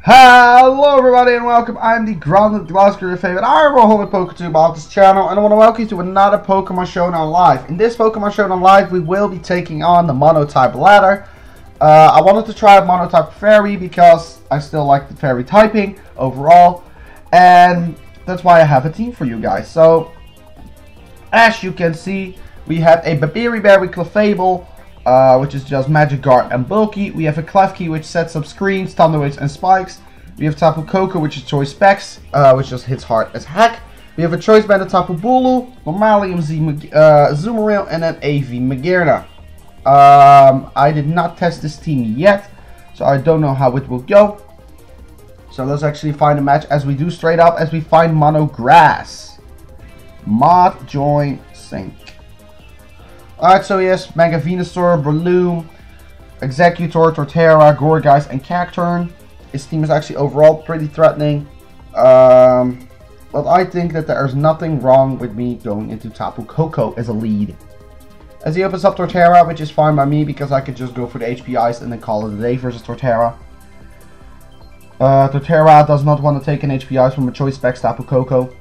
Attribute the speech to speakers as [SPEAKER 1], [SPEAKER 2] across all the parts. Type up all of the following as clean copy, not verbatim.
[SPEAKER 1] Hello everybody and welcome. I'm the grounded Gliscor, your favorite Irish home PokeTube about this channel, and I want to welcome you to another Pokemon Showdown Live. In this Pokemon Showdown Live, we will be taking on the Monotype Ladder. I wanted to try out Monotype Fairy because I still like the Fairy typing overall, and that's why I have a team for you guys. So, as you can see, we have a Berry Clefable, which is just Magic Guard and Bulky. We have a Klefki, which sets up screens, Thunder Waves, and Spikes. We have Tapu Koko, which is Choice Specs, which just hits hard as heck. We have a Choice Band of Tapu Bulu, Normalium Zoomeril, and an AV Magearna. I did not test this team yet, so I don't know how it will go. So let's actually find a match as we do straight up, as we find Mono Grass. Mod, join, sync. Alright, so yes, Mega Venusaur, Breloom, Executor, Torterra, Gourgeist, and Cacturn. His team is actually overall pretty threatening. But I think that there's nothing wrong with me going into Tapu Koko as a lead. As he opens up Torterra, which is fine by me because I could just go for the HP Ice and then call it a day versus Torterra. Torterra does not want to take an HP Ice from a Choice Specs Tapu Koko,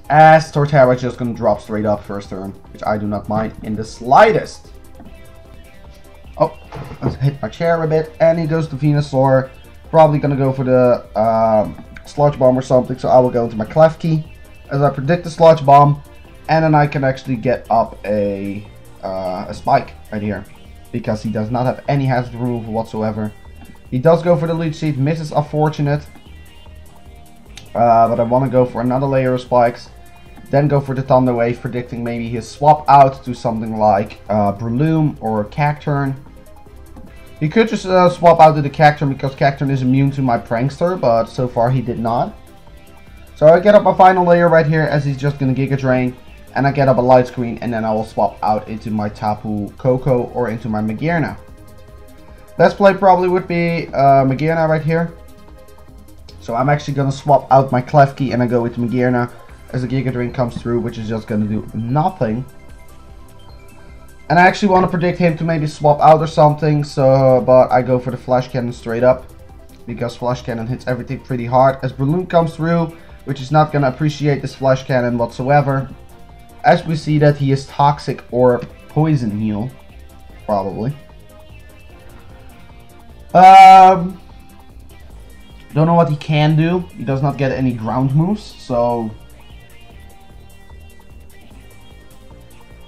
[SPEAKER 1] as Torterra is just going to drop straight up first turn, which I do not mind in the slightest. Oh, let's hit my chair a bit, and he goes to Venusaur. Probably going to go for the Sludge Bomb or something, so I will go into my Klefki as I predict the Sludge Bomb, and then I can actually get up a Spike right here, because he does not have any hazard removal whatsoever. He does go for the Leech Seed, misses Unfortunate, but I want to go for another layer of Spikes. Then go for the Thunder Wave, predicting maybe he'll swap out to something like Breloom or Cacturn. He could just swap out to the Cacturn because Cacturn is immune to my Prankster, but so far he did not. So I get up my final layer right here as he's just going to Giga Drain. And I get up a Light Screen, and then I will swap out into my Tapu Koko or into my Magearna. Best play probably would be Magearna right here. So I'm actually going to swap out my Klefki and I go with Magearna as the Giga Drain comes through, which is just going to do nothing. And I actually want to predict him to maybe swap out or something, so but I go for the Flash Cannon straight up, because Flash Cannon hits everything pretty hard. As Breloom comes through, which is not going to appreciate this Flash Cannon whatsoever, as we see that he is Toxic or Poison Heal, probably. Don't know what he can do. He does not get any ground moves, so...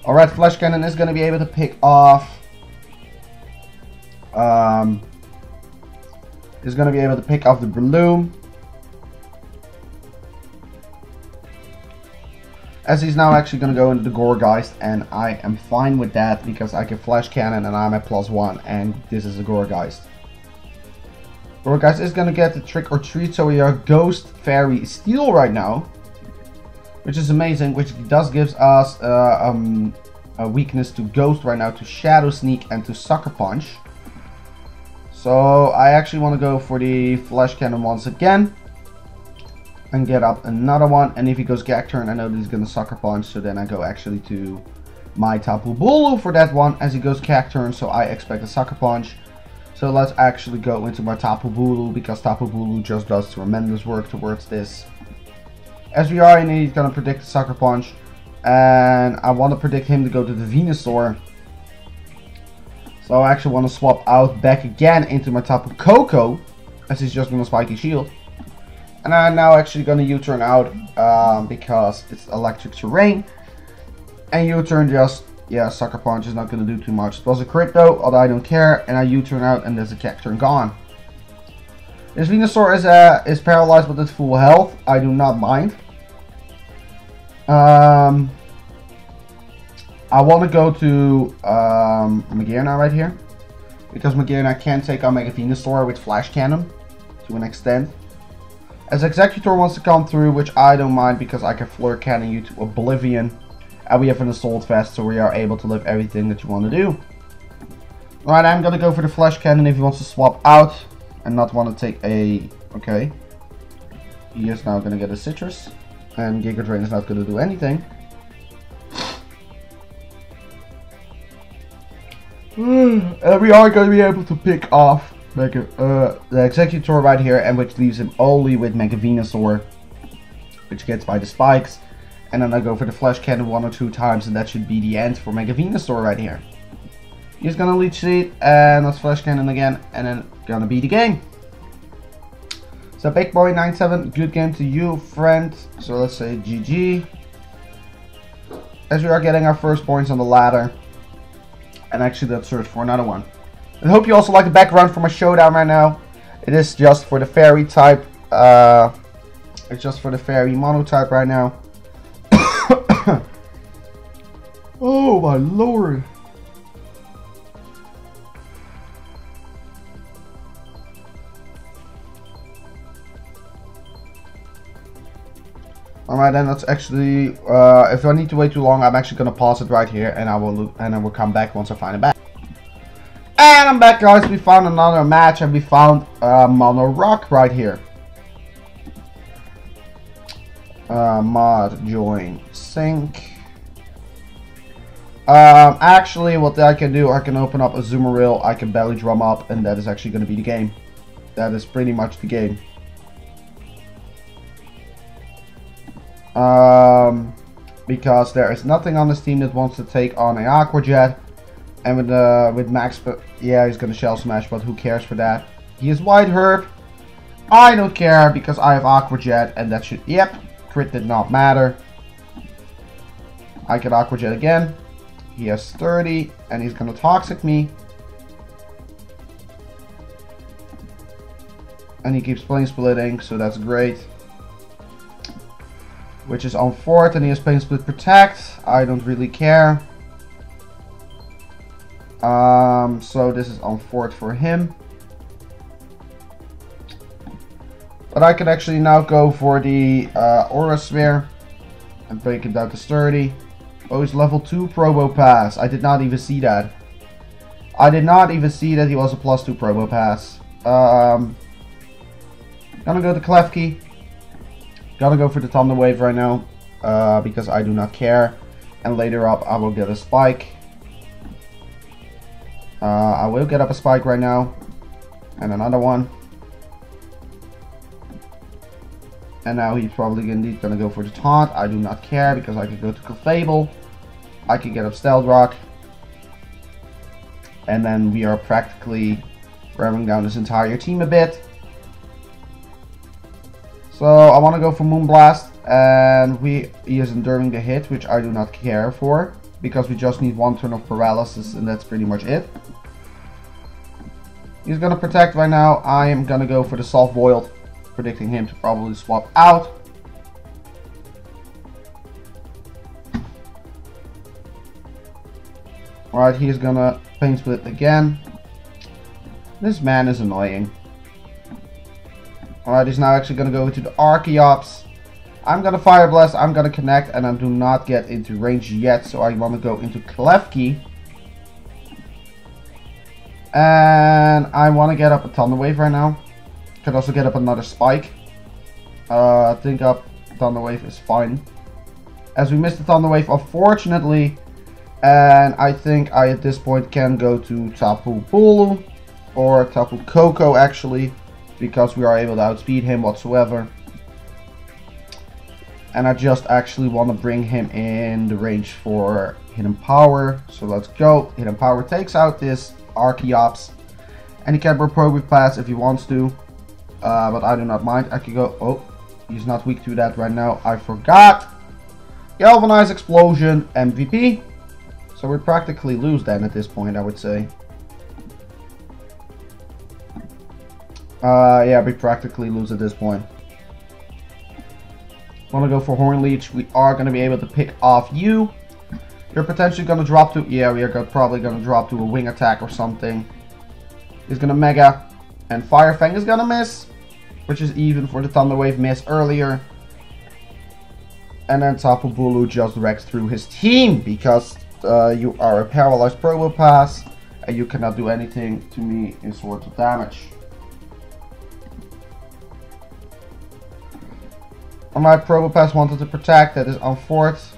[SPEAKER 1] Alright, Flash Cannon is going to be able to pick off... is going to be able to pick off the Breloom. As he's now actually going to go into the Gourgeist, and I am fine with that because I can Flash Cannon and I'm at +1, and this is a Gourgeist. Gourgeist is going to get the Trick or Treat, so we are Ghost, Fairy, Steel right now, which is amazing, which does gives us a weakness to Ghost right now, to Shadow Sneak and to Sucker Punch. So I actually want to go for the Flash Cannon once again and get up another one, and if he goes Cacturn, I know that he's going to Sucker Punch, so then I go actually to my Tapu Bulu for that one as he goes Cacturn, so I expect a Sucker Punch. So let's actually go into my Tapu Bulu, because Tapu Bulu just does tremendous work towards this. As we already need, he's going to predict the Sucker Punch. And I want to predict him to go to the Venusaur. So I actually want to swap out back again into my Tapu Koko, as he's just going to Spiky Shield. And I'm now actually going to U-turn out because it's electric terrain. And U-turn just... yeah, Sucker Punch is not going to do too much. It was a crit though, although I don't care, and I U-turn out and there's a Cacturn gone. This Venusaur is paralyzed with its full health. I do not mind. I want to go to Magearna right here, because Magearna can take on Mega Venusaur with Flash Cannon to an extent. As Executor wants to come through, which I don't mind because I can Flare Cannon you to oblivion. And we have an Assault Vest, so we are able to live everything that you want to do. Alright, I'm going to go for the Flash Cannon if he wants to swap out and not want to take a... okay. He is now going to get a Citrus. And Giga Drain is not going to do anything. And we are going to be able to pick off the Executor right here, and which leaves him only with Mega Venusaur, which gets by the spikes. And then I go for the Flash Cannon 1 or 2 times, and that should be the end for Mega Venusaur right here. He's gonna Leech Seed, and that's Flash Cannon again, and then gonna be the game. So Big Boy 97, good game to you, friend. So let's say GG. As we are getting our first points on the ladder. And actually let's search for another one. I hope you also like the background for my showdown right now. It is just for the fairy type. It's just for the fairy monotype right now. Oh my lord. Alright, then that's actually, if I need to wait too long, I'm actually gonna pause it right here, and I will come back once I find it back. And I'm back, guys. We found another match, and we found Mono Rock right here. Mod join sync. Actually, what I can do, I can open up a Zoomeril, I can belly drum up, and that is actually gonna be the game. That is pretty much the game. Because there is nothing on this team that wants to take on an Aqua Jet, and with Max, but yeah, he's gonna Shell Smash, but who cares for that? He is White Herb. I don't care because I have Aqua Jet, and that should, yep, crit did not matter. I get Aqua Jet again. He has 30, and he's gonna Toxic me, and he keeps Plane Splitting, so that's great. Which is on 4th, and he has Pain Split Protect. I don't really care. So this is on 4th for him. But I could actually now go for the Aura Sphere and break him down to 30. Oh, he's level 2 Probo Pass. I did not even see that. I did not even see that he was a +2 Probo Pass. Gonna go to Klefki. Gotta go for the Thunder Wave right now, because I do not care. And later up, I will get a Spike. I will get up a Spike right now. And another one. And now he's probably indeed gonna go for the Taunt. I do not care, because I could go to Clefable. I could get up Stealth Rock. And then we are practically revving down this entire team a bit. So I want to go for Moonblast, and he is enduring the hit, which I do not care for, because we just need 1 turn of paralysis, and that's pretty much it. He's gonna protect right now. I am gonna go for the Soft Boiled, predicting him to probably swap out. Alright, he's gonna Pain Split again. This man is annoying. Alright, he's now actually going to go into the Archeops. I'm going to Fire Blast, I'm going to connect, and I do not get into range yet, so I want to go into Klefki. And I want to get up a Thunder Wave right now. Could also get up another Spike. I think up Thunder Wave is fine. As we missed the Thunder Wave, unfortunately. And I think I at this point can go to Tapu Bulu. Or Tapu Koko actually. Because we are able to outspeed him whatsoever. And I just actually want to bring him in the range for Hidden Power. So let's go. Hidden Power takes out this Archeops. And he can Probe Pass if he wants to. But I do not mind. I can go. Oh, he's not weak to that right now. I forgot. Galvanize Explosion, MVP. So we practically lose then at this point, I would say. Yeah, we practically lose at this point. Want to go for Horn Leech. We are going to be able to pick off you. You're potentially going to drop to... Yeah, we are probably going to drop to a Wing Attack or something. He's going to Mega. And Fire Fang is going to miss. Which is even for the Thunder Wave miss earlier. And then Tapu Bulu just wrecks through his team. Because you are a Paralyzed Probo Pass. And you cannot do anything to me in sorts of damage. My Probo Pass wanted to protect, that is on 4th.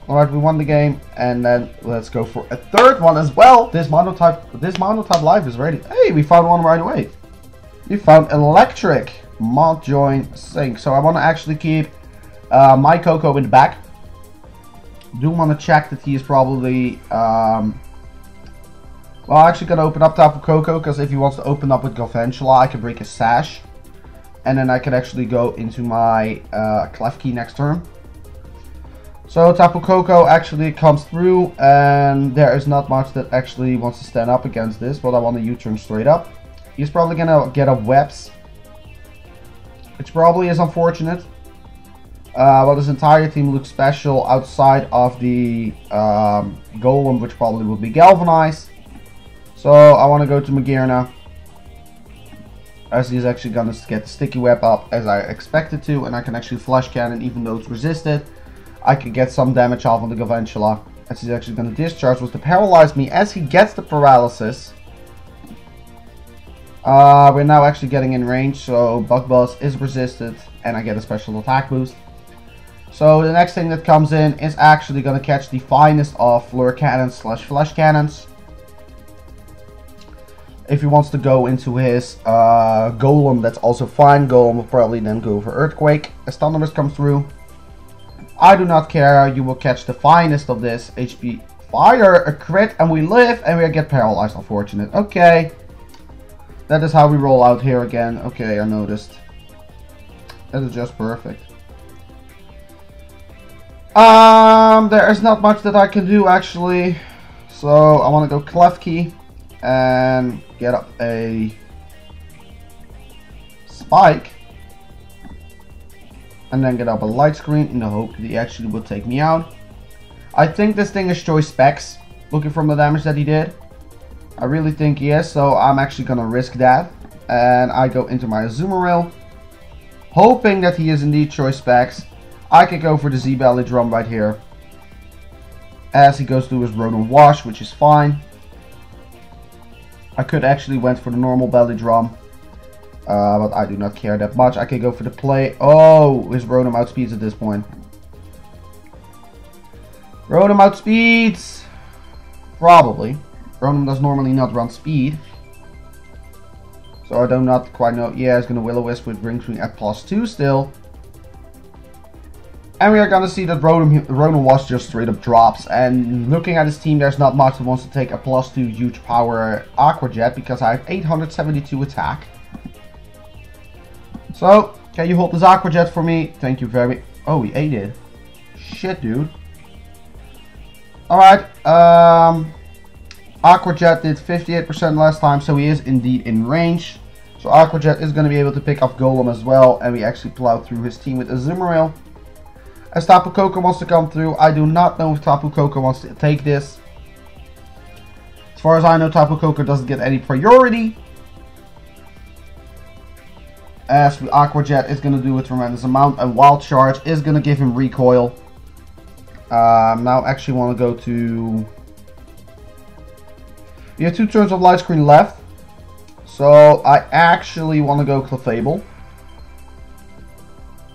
[SPEAKER 1] Alright, we won the game, and then let's go for a third one as well. This monotype life is ready. Hey, we found one right away. We found electric. Mod join sync. So I want to actually keep my Coco in the back. Do want to check that he is probably well, I'm actually gonna open up Tapu Koko, because if he wants to open up with Galvantula, I can break his sash, and then I can actually go into my Klefki next turn. So Tapu Koko actually comes through, and there is not much that actually wants to stand up against this, but I want to U-turn straight up. He's probably gonna get a Webs, which probably is unfortunate. But his entire team looks special outside of the Golem, which probably will be Galvanized. So I want to go to Magearna, as he's actually gonna get the Sticky Web up as I expected to, and I can actually Flash Cannon even though it's resisted. I could get some damage off on the Galvantula, as he's actually going to discharge, was to paralyze me as he gets the paralysis. We're now actually getting in range, so Bug Buzz is resisted, and I get a special attack boost. So the next thing that comes in is actually going to catch the finest of Fleur Cannons / Flash Cannons. If he wants to go into his Golem, that's also fine. Golem will probably then go for Earthquake as Thunderous comes through. I do not care, you will catch the finest of this. HP Fire, a crit, and we live, and we get paralyzed, unfortunate. Okay. That is how we roll out here again. Okay, I noticed. That is just perfect. There is not much that I can do, actually. So, I want to go Klefki and get up a Spike. And then get up a Light Screen in the hope that he actually will take me out. I think this thing is Choice Specs, looking from the damage that he did. I really think he is, so I'm actually going to risk that. And I go into my Azumarill, hoping that he is indeed Choice Specs. I could go for the Z-Belly Drum right here, as he goes through his Rotom Wash, which is fine. I could actually went for the normal Belly Drum. But I do not care that much. I can go for the play. Oh, his Rotom outspeeds at this point. Rotom outspeeds. Probably. Rotom does normally not run speed. So I do not quite know. Yeah, it's going to Will-O-Wisp, which brings me at +2 still. And we are going to see that Rotom Wash just straight up drops. And looking at his team, there's not much that wants to take a +2 huge power Aqua Jet, because I have 872 attack. So, can you hold this Aqua Jet for me? Thank you very... Oh, he ate it. Shit, dude. Alright, Aqua Jet did 58% last time, so he is indeed in range. So Aqua Jet is going to be able to pick off Golem as well, and we actually plow through his team with Azumarill. As Tapu Koko wants to come through, I do not know if Tapu Koko wants to take this. As far as I know, Tapu Koko doesn't get any priority. As Aqua Jet is going to do a tremendous amount. A Wild Charge is going to give him recoil. Now I actually want to go to... We have 2 turns of Light Screen left. So I actually want to go Clefable.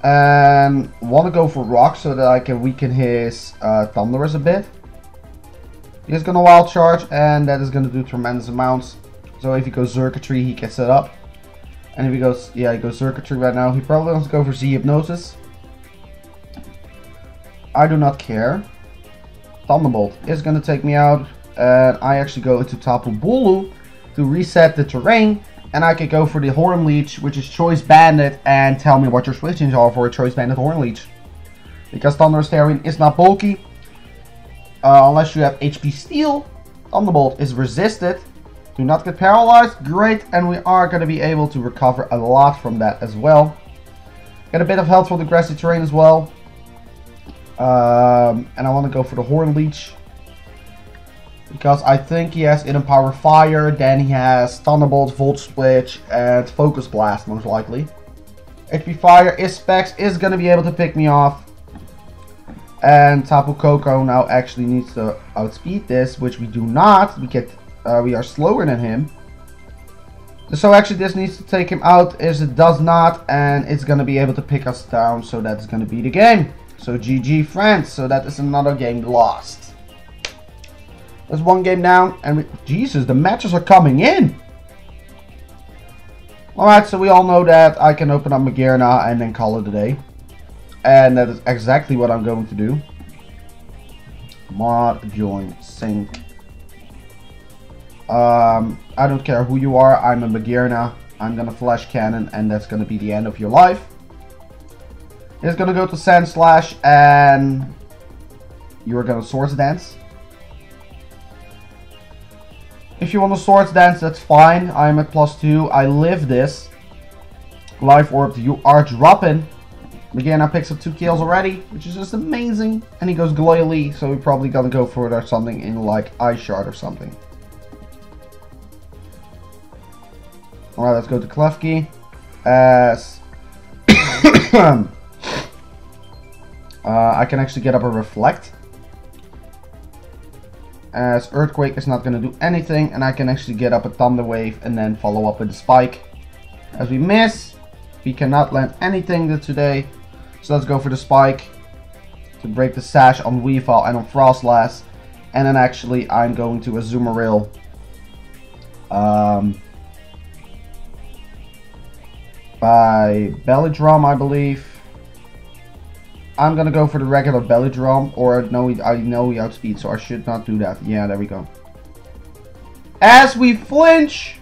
[SPEAKER 1] And want to go for Rock so that I can weaken his Thunderous a bit. He's going to Wild Charge, and that is going to do tremendous amounts. So if he goes Circuitry, he gets it up. And if he goes, yeah, he goes Circuitry right now. He probably wants to go for Z-Hypnosis. I do not care. Thunderbolt is going to take me out. And I actually go into Tapu Bulu to reset the terrain. And I can go for the Horn Leech, which is Choice Bandit. And tell me what your switchings are for a Choice Bandit Horn Leech. Because Thunderous Terrain is not bulky. Unless you have HP Steel. Thunderbolt is resisted. Do not get paralyzed. Great. And we are going to be able to recover a lot from that as well. Get a bit of health from the grassy terrain as well. And I want to go for the Horn Leech. Because I think he has Hidden Power Fire. Then he has Thunderbolt, Volt Switch, and Focus Blast most likely. HP Fire is Specs is going to be able to pick me off. And Tapu Koko now actually needs to outspeed this, which we do not. We are slower than him. So actually this needs to take him out, as it does not, and it's going to be able to pick us down, so that's going to be the game. So GG friends. So that is another game lost. There's one game down, and Jesus, the matches are coming in. Alright, so we all know that I can open up Magearna and then call it a day. And that is exactly what I'm going to do. Mod, join, sync. I don't care who you are, I'm a Magearna. I'm gonna flash cannon, and that's gonna be the end of your life. It's gonna go to Sand Slash, and you're gonna Swords Dance. If you want to Swords Dance, that's fine. I'm at +2. I live this. Life Orb, you are dropping. Magearna picks up 2 kills already, which is just amazing. And he goes Gloily, so we're probably gonna go for something in like Ice Shard or something. Alright, let's go to Klefki. As I can actually get up a Reflect. As Earthquake is not going to do anything, and I can actually get up a Thunder Wave and then follow up with a Spike. As we miss, we cannot land anything today, so let's go for the Spike to break the sash on Weavile and on Frostlass, and then actually I'm going to Azumarill. By Belly Drum, I believe. I'm gonna go for the regular Belly Drum, or I know he outspeed, so I should not do that. Yeah, there we go. As we flinch,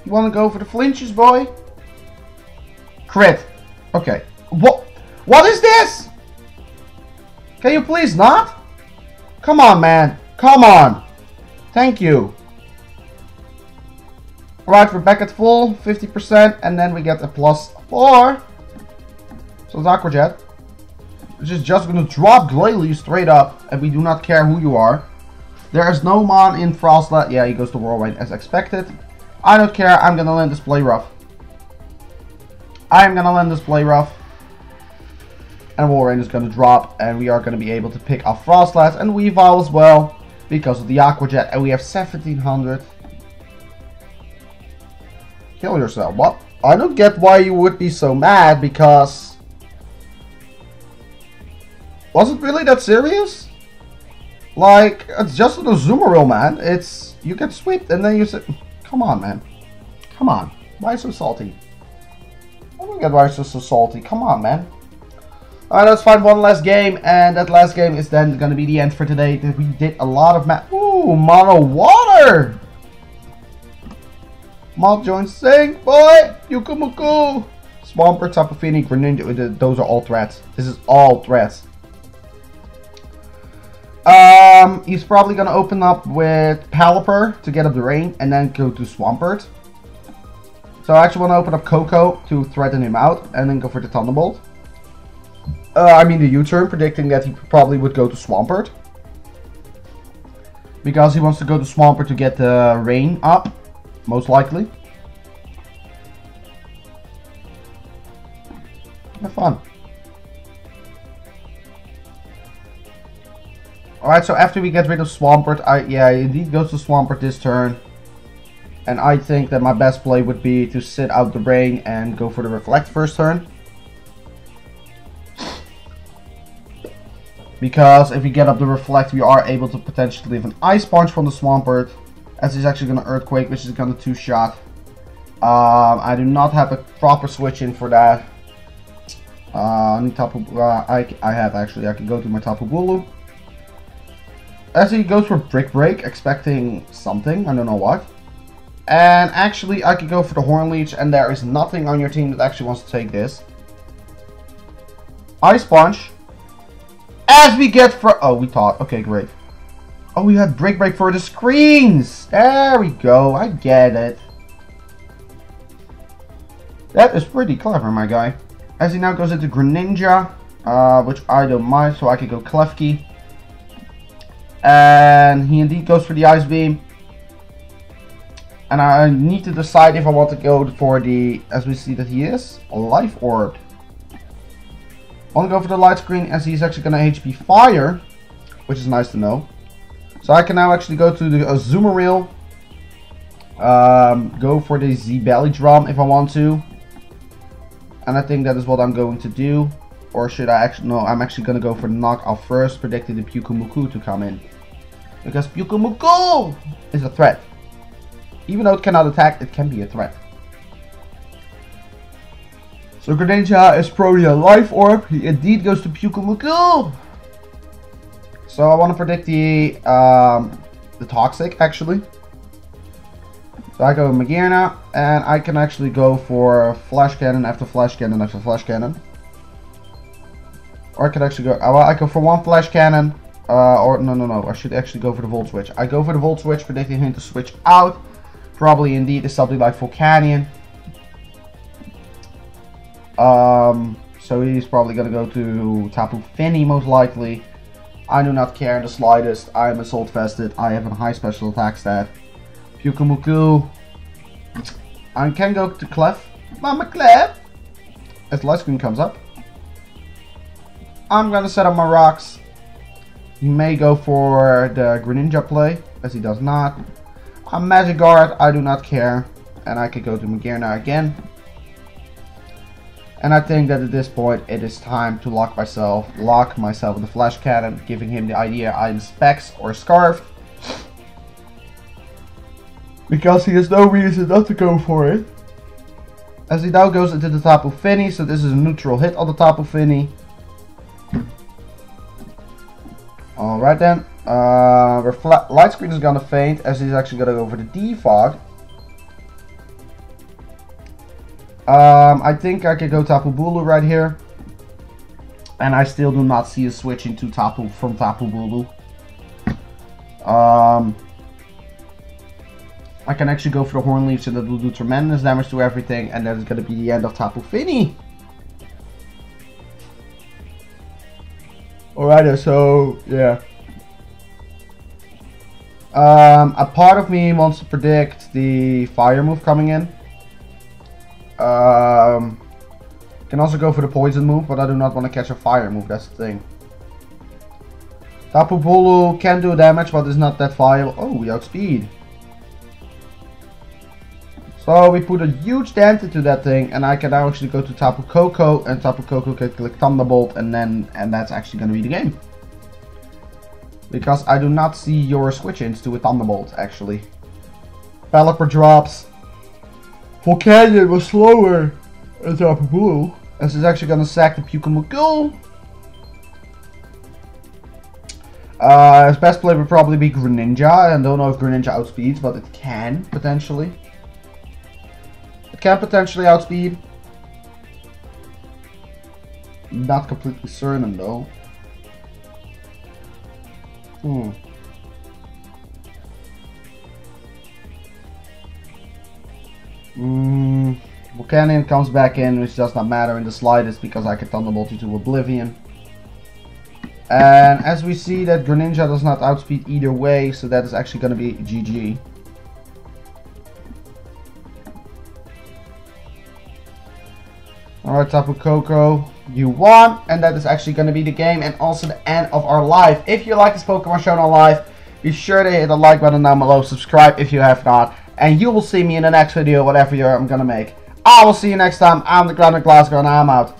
[SPEAKER 1] you wanna go for the flinches, boy? Crit. Okay. What is this? Can you please not? Come on, man. Come on. Thank you. Alright, we're back at full, 50%, and then we get a +4. So it's Aqua Jet. Which is just going to drop Glalie straight up, and we do not care who you are. There is no Mon in Frostlass. Yeah, he goes to Whirlwind as expected. I don't care, I'm going to land this Play Rough. I am going to land this Play Rough. And Whirlwind is going to drop, and we are going to be able to pick off Frostlass and Weavile as well, because of the Aqua Jet, and we have 1700. Kill yourself. What? I don't get why you would be so mad, because... Was it really that serious? Like, it's just an Azumarill, man. It's... You get swept and then you say... Come on, man. Come on. Why so salty? I don't get why you're so salty. Come on, man. Alright, let's find one last game. And that last game is then going to be the end for today. We did a lot of Ooh, Mono Water! Mob join Sing, boy! Yukumuku! Swampert, Tapu Fini, Greninja. Those are all threats. This is all threats. He's probably gonna open up with Pelipper to get up the rain and then go to Swampert. So I actually want to open up Coco to threaten him out and then go for the Thunderbolt. I mean the U-turn, predicting that he probably would go to Swampert. Because he wants to go to Swampert to get the rain up, most likely. Have fun. Alright, so after we get rid of Swampert, yeah, he indeed goes to Swampert this turn. And I think that my best play would be to sit out the rain and go for the Reflect first turn. Because if we get up the Reflect, we are able to potentially leave an Ice Punch from the Swampert. As he's actually going to Earthquake, which is going to 2-shot. I do not have a proper switch in for that. I have actually. I can go to my Tapu Bulu. As he goes for Brick Break, expecting something. I don't know what. And actually, I could go for the Horn Leech, and there is nothing on your team that actually wants to take this. Ice Punch. As we get for... Oh, we thought. Okay, great. Oh, we had Brick Break for the screens. There we go. I get it. That is pretty clever, my guy. As he now goes into Greninja, which I don't mind, so I could go Klefki. And he indeed goes for the Ice Beam. And I need to decide if I want to go for the, as we see that he is, a Life Orb. I want to go for the Light Screen as he's actually going to HP Fire, which is nice to know. So I can now actually go to the Azumarill. Go for the Belly Drum if I want to. And I think that is what I'm going to do. Or should I actually... No, I'm actually going to go for the knockoff first, predicting the Pyukumuku to come in. Because Pyukumuku is a threat. Even though it cannot attack, it can be a threat. So Greninja is probably a Life Orb. He indeed goes to Pyukumuku. So I want to predict the Toxic, actually. So I go with Magearna, and I can actually go for Flash Cannon after Flash Cannon after Flash Cannon. Or I could actually go, well, I go for one Flash Cannon, or no, I should actually go for the Volt Switch. I go for the Volt Switch, predicting him to switch out. Probably indeed is something like Volcanion. So he's probably going to go to Tapu Fini most likely. I do not care in the slightest. I am Assault Vested. I have a high special attack stat. Pyukumuku. I can go to Clef. Mama Clef. As the light screen comes up. I'm gonna set up my rocks. He may go for the Greninja play, as he does not. I'm Magic Guard. I do not care. And I could go to Magearna again. And I think that at this point it is time to lock myself with the Flash Cannon, giving him the idea I'm Specs or Scarf. Because he has no reason not to go for it. As he now goes into the Tapu Fini, so this is a neutral hit on the Tapu Fini. Alright then, light screen is gonna faint as he's actually gonna go for the Defog. I think I could go Tapu Bulu right here. And I still do not see a switch into Tapu from Tapu Bulu. I can actually go for the Horn Leaf, so that will do tremendous damage to everything, and that is going to be the end of Tapu Fini. Alright, so yeah. A part of me wants to predict the Fire move coming in. Can also go for the Poison move, but I do not want to catch a Fire move, that's the thing. Tapu Bulu can do damage, but is not that viable. Oh, we outspeed. So we put a huge dent into that thing, and I can now actually go to Tapu Koko, and Tapu Koko can click Thunderbolt, and that's actually going to be the game. Because I do not see your switch-ins to a Thunderbolt, actually. Pelipper drops. Volcanion was slower than Tapu Bulu, as it's actually going to sack the Pyukumuku. His best play would probably be Greninja. I don't know if Greninja outspeeds, but it can, potentially. It can potentially outspeed. Not completely certain though. Volcanion comes back in, which does not matter in the slightest because I can Thunderbolt you to Oblivion. And as we see that Greninja does not outspeed either way, so that is actually going to be GG. Alright, Tapu Koko, you won, and that is actually going to be the game and also the end of our live. If you like this Pokemon Showdown live, be sure to hit the like button down below, subscribe if you have not, and you will see me in the next video, whatever I'm going to make. I will see you next time. I'm the Gliscor, and I'm out.